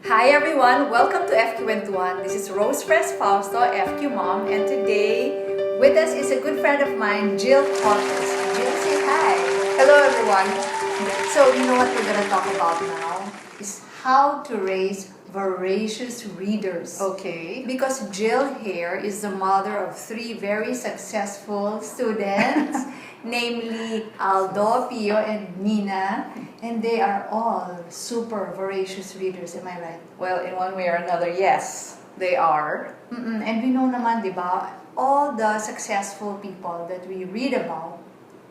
Hi everyone, welcome to FQ21. This is Rose Press Fausto, FQ Mom, and today with us is a good friend of mine, Jill Corpuz. Jill, say hi. Hello everyone. So you know what we're going to talk about now is how to raise voracious readers. Okay. Because Jill here is the mother of three very successful students, namely Aldo, Pio, and Nina. And they are all super voracious readers, am I right? Well, in one way or another, yes, they are. And we know naman, di ba, all the successful people that we read about,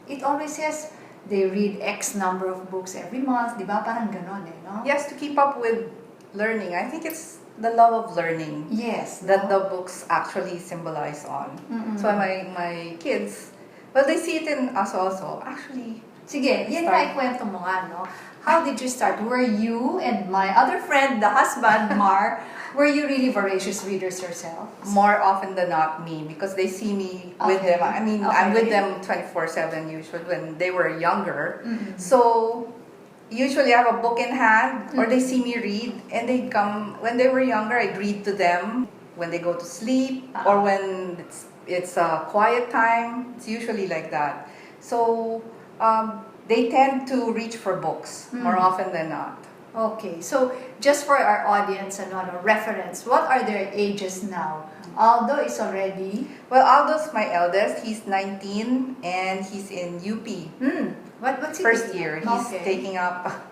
it always says they read X number of books every month, di ba? Parang ganon no? Yes, to keep up with learning. I think it's the love of learning. Yes. That the books actually symbolize on. So my kids, well, they see it in us also. Actually, Sige, yan nga ikwento mo nga, no? How did you start? Were you and my other friend, the husband, Mar, were you really voracious readers yourself? more often than not me, because they see me with Okay. them. I mean, Okay. I'm with them 24/7 usually when they were younger. So usually I have a book in hand, or they see me read, and they come when they were younger. I'd read to them when they go to sleep, or when it's a quiet time. It's usually like that. So they tend to reach for books more often than not. Okay, so just for our audience and on a reference, what are their ages now? Aldo is already... Well, Aldo's my eldest. He's 19 and he's in UP. What's he First taking? year. He's Okay. taking up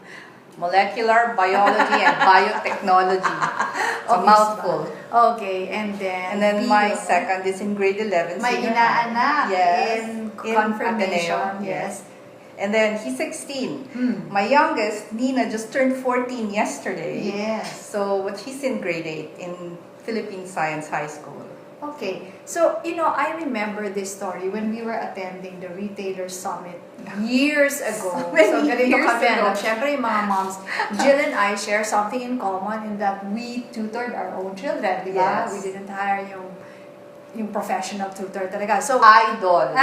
molecular biology and biotechnology. It's a mouthful. Okay, and then... And then my Pio. second is in grade 11. May senior high. inaanak Yes. in In confirmation. Ateneo, Yes. And then he's 16. My youngest, Nina, just turned 14 yesterday. Yes. So but she's in grade 8 in Philippine Science High School. Okay, so I remember this story when we were attending the Retailer Summit years ago. Many ganito years kami, ago. no? Siyempre, yung mga moms, Jill and I share something in common in that we tutored our own children, di ba? Yes. We didn't hire yung professional tutor talaga. So, Idol.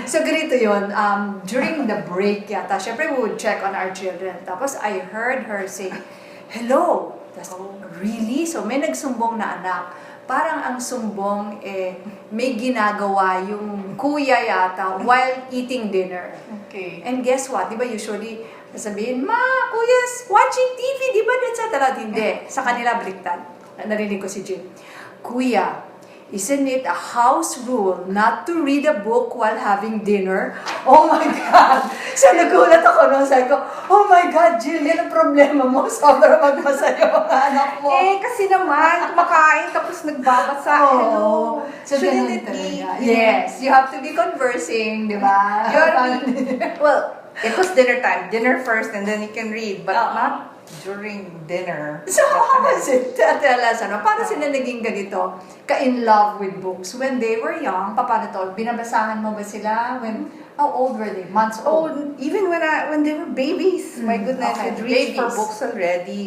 so ganito yun, during the break yata, syempre we would check on our children. Tapos I heard her say, hello. Tapos, really? So may nagsumbong na anak. Parang ang sumbong, may ginagawa yung kuya yata while eating dinner. Okay. And guess what? Di ba usually, sasabihin, Ma, kuya's watching TV, di ba? That's at hindi. Sa kanila, baliktad. Narinig ko si Jill. Kuya, isn't it a house rule not to read a book while having dinner? Oh my God! So nagulat ako noon. Sabi ko, oh my God, Jill, yan ang problema mo. Sobrang magbasa yung anak mo. Kasi naman, kumakain tapos nagbabasa. Hello. So, Shouldn't ganun it be? talaga. Yes, you have to be conversing, di ba? Well, it was dinner time. Dinner first and then you can read. But not during dinner. So, how was it? Tell us, paano sila naging ganito? Ka-in love with books. When they were young, paano to? Binabasahan mo ba sila? How old were they? Months old? Oh, even when they were babies. My goodness, okay. I'd reached for Babies. books already.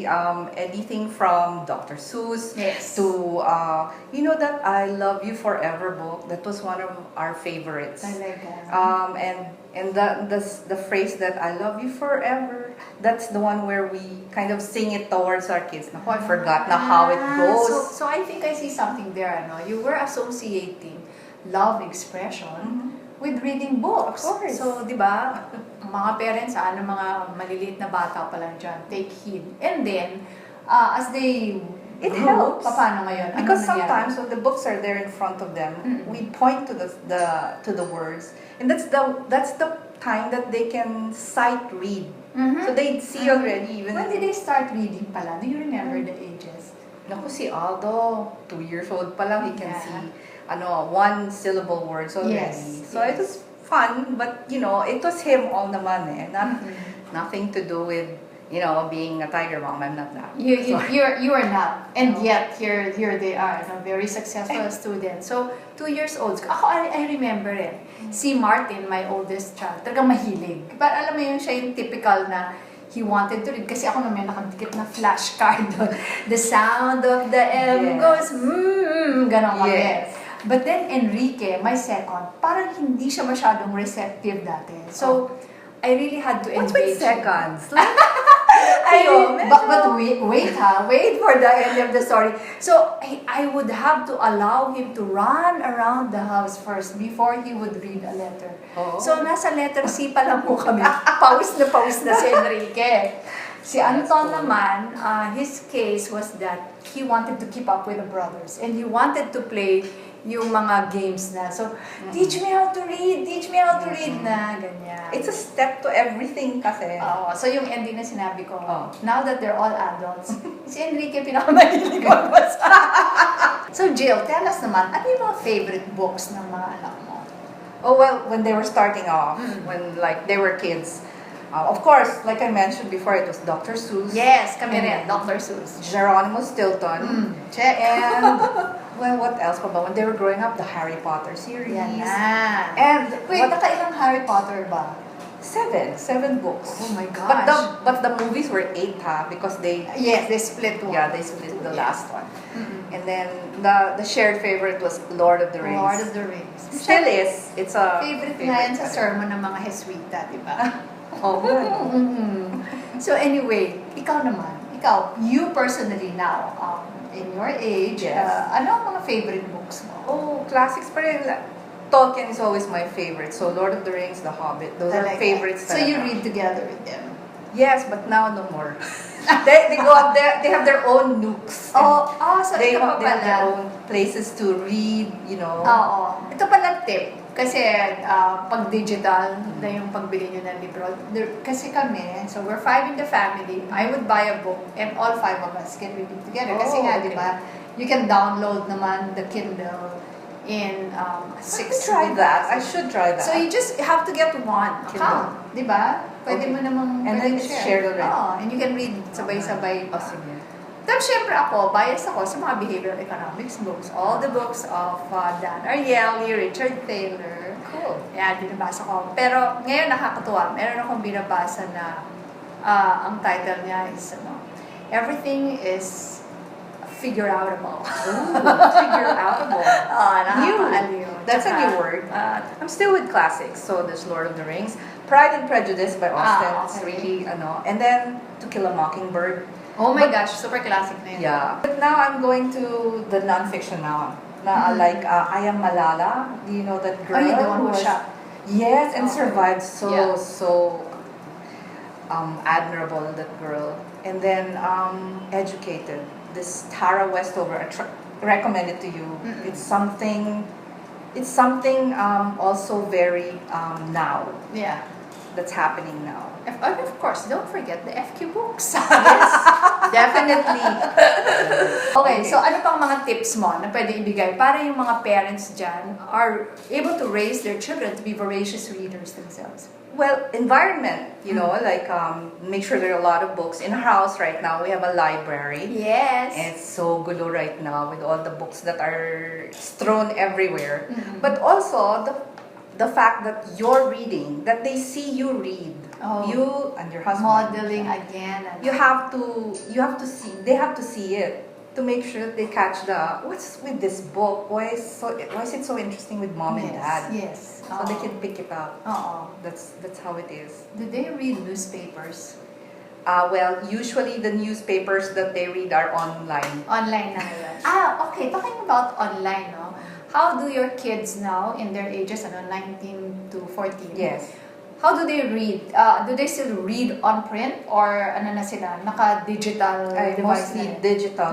Anything from Dr. Seuss Yes. to that I Love You Forever book. That was one of our favorites. Talaga. And the phrase that I love you forever, that's the one where we kind of sing it towards our kids. Naku, I forgot na how it goes. So I think I see something there. You were associating love expression with reading books. Of course. So, di ba, mga parents, mga maliliit na bata pa lang dyan, take heed. And then, as they It grew, helps. paano ngayon? Ano Because nangyari? sometimes when the books are there in front of them, we point to the words, and that's the time that they can sight read. So they see already even. When did they start reading pala? Do you remember the ages? Naku, si Aldo, 2 years old pa lang, he can Yeah. see one syllable words already. Yes, So it was fun, but it was him all naman nothing to do with being a tiger mom. I'm not that. You are not, and yet here they are, very successful students. So 2 years old. Ako I remember it. Si Martin, my oldest child, talagang mahilig. But alam mo yun, siya yung typical na he wanted to read. Kasi ako naman nakadikit na flashcard doon. The sound of the M goes, ganon kami. Yes. But then Enrique, my second, parang hindi siya masyadong receptive dati. So, I really had to What's engage with seconds? But wait for the end of the story. So I would have to allow him to run around the house first before he would read a letter. Oh. So nasa letter C pa lang po kami. Pause na si Enrique. Si Anton naman, his case was that he wanted to keep up with the brothers and he wanted to play yung mga games na. So, teach me how to read na, ganyan. It's a step to everything kasi. So yung ending na sinabi ko, now that they're all adults, si Enrique pinakamahilig magbasa. So Jill, tell us naman, ano yung mga favorite books ng mga anak mo? Oh, well, when they were starting off, when like they were kids, of course, like I mentioned before, it was Dr. Seuss. Yes, kami rin, Dr. Seuss. Geronimo Stilton. Check. And, well, what else pa ba? When they were growing up, the Harry Potter series. Yan na. And, Wait, nakailang Harry Potter ba? 7 books. Oh my gosh. But the movies were 8 because they... Yes, they split one. Yeah, they split the last one. And then, the shared favorite was Lord of the Rings. Lord of the Rings. Still is. It's a favorite na yan sa sermon ng mga Jesuita, di ba? Oh, good. So anyway, ikaw naman, you personally now, in your age, Yes. ano ang mga favorite books mo? Oh, classics pa rin. Tolkien is always my favorite. So, Lord of the Rings, The Hobbit, those are favorites. So you read together with them? Yes, but now no more. they go up there, they have their own nooks. So they ito pa have their pala. own places to read, you know. Ito pala tip. Kasi pag digital na yung pagbili nyo ng libro. Kasi kami, so we're 5 in the family. I would buy a book and all 5 of us can read it together. Kasi nga, di ba, you can download naman the Kindle in 6 I should try that. So you just have to get one account, di ba? Pwede mo namang and then it's shared already. And you can read sabay-sabay. Sige. Tapos syempre ako, bias ako sa mga behavioral economics books. All the books of Dan Ariely, Richard Thaler. Cool. Yan, binabasa ko. Pero ngayon nakakatuwa. Meron akong binabasa na ang title niya is Everything is Figure-outable. Figure-outable. Nakakaaliw. That's a new word. I'm still with classics. So there's Lord of the Rings. Pride and Prejudice by Austen. It's really, And then To Kill a Mockingbird. Oh my gosh, super classic na yun. Yeah. But now I'm going to the non-fiction now. Like I Am Malala. Do you know that girl? Oh, you the one who shot. Yes, and survived so admirable, that girl. And then Educated. This Tara Westover, I recommend it to you. It's something also very now. Yeah. That's happening now. And of course, don't forget the FQ books. Yes, definitely. Okay, so ano pang mga tips mo na pwede ibigay para yung mga parents dyan are able to raise their children to be voracious readers themselves? Well, environment, like make sure there are a lot of books. In our house right now, we have a library. Yes. And it's so gulo right now with all the books that are strewn everywhere. But also, the fact that you're reading, that they see you read. You and your husband. Modeling again. You have to see, they have to see it to make sure that they catch what's with this book? Why is it so interesting with mom and dad? Yes. So they can pick it up. That's how it is. Do they read newspapers? Well, usually the newspapers that they read are online. Online na yun. Okay. Talking about online, no? How do your kids now, in their ages, 19 to 14? Yes. How do they read? Do they still read on print or naka-digital device mostly na? Digital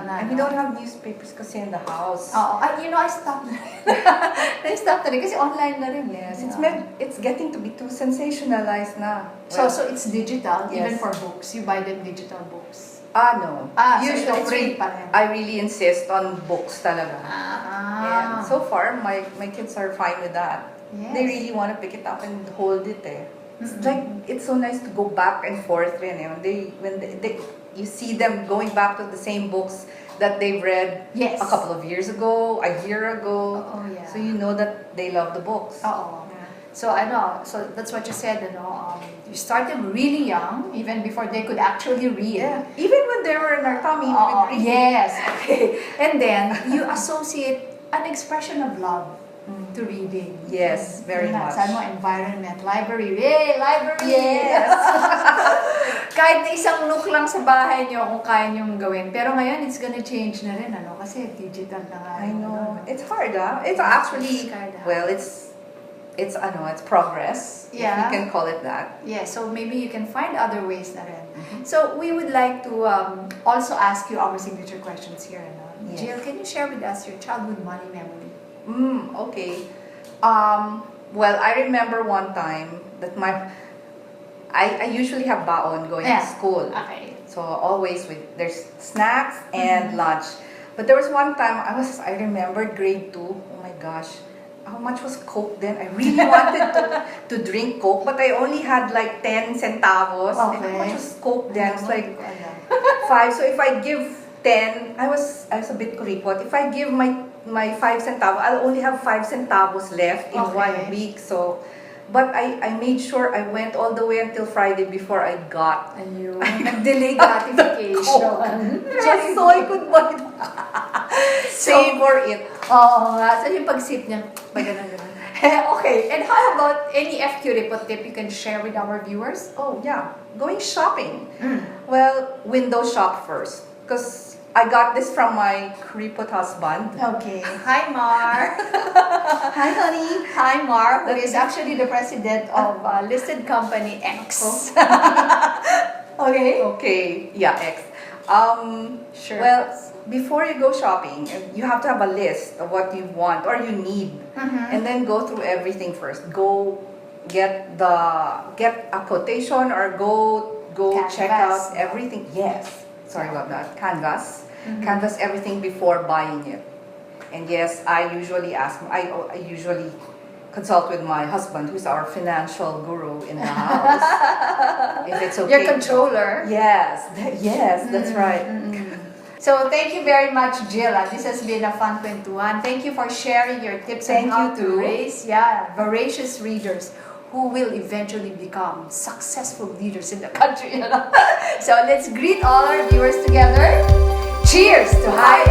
na. And we don't have newspapers kasi in the house. I stopped na rin. I-stop na rin kasi online na rin. Yes, it's getting to be too sensationalized na. So it's digital, even Yes. for books. You buy them digital books. No. Usually so print pa rin. I really insist on books talaga. And so far, my kids are fine with that. Yes. They really want to pick it up and hold it. It's like, it's so nice to go back and forth when you see them going back to the same books that they've read Yes. a couple of years ago, a year ago. Yeah. So you know that they love the books. So so that's what you said, you start them really young, even before they could actually read. Yeah. Even when they were in our tummy, we would read. Yes, okay. And then you associate an expression of love to reading. Yes, very much. Saan mo, environment, library. Yay, library! Yes. Kahit na isang nook lang sa bahay nyo kung kaya nyo gawin. Pero ngayon, it's gonna change na rin, ano? Kasi digital na nga. I know. Ano? It's hard, ah. It's actually, It's hard, ah. well, it's progress. Yeah. If you can call it that. Yeah, so maybe you can find other ways na rin. So we would like to also ask you our signature questions here. Ano? Yes. Jill, can you share with us your childhood money memory? Okay. Well, I remember one time that I usually have baon going to school. Okay. So always there's snacks and lunch. But there was one time I remembered grade 2. Oh my gosh. How much was Coke then? I really wanted to drink Coke, but I only had like 10 centavos. Okay. And how much was Coke then? It's like 5. So if I give 10, I was a bit kuripot. If I give my 5 centavos, I'll only have 5 centavos left in 1 week. So, but I made sure I went all the way until Friday before I got. Ayun. Nag-delay gratification. Just so I could buy savor it. Oo nga. So yung pag-sip niya, pag ganun. Okay. And how about any FQ report tip you can share with our viewers? Oh yeah, going shopping. Well, window shop first. Because I got this from my Kripot husband. Okay. Hi, Mar. Hi, honey. Hi, Mar, who is actually the president of listed company X. Okay. Okay. Yeah, X. Sure. Well, before you go shopping, you have to have a list of what you want or you need, and then go through everything first. Go get a quotation or go check out everything. Yes. Sorry about that. Canvas everything before buying it. And yes, I usually consult with my husband, who's our financial guru in the house. If it's okay. Your controller. Yes, that's right. So thank you very much, Jill. This has been a fun kwentuhan. Thank you for sharing your tips on how to raise voracious readers who will eventually become successful leaders in the country. So let's greet all our viewers together. Cheers to high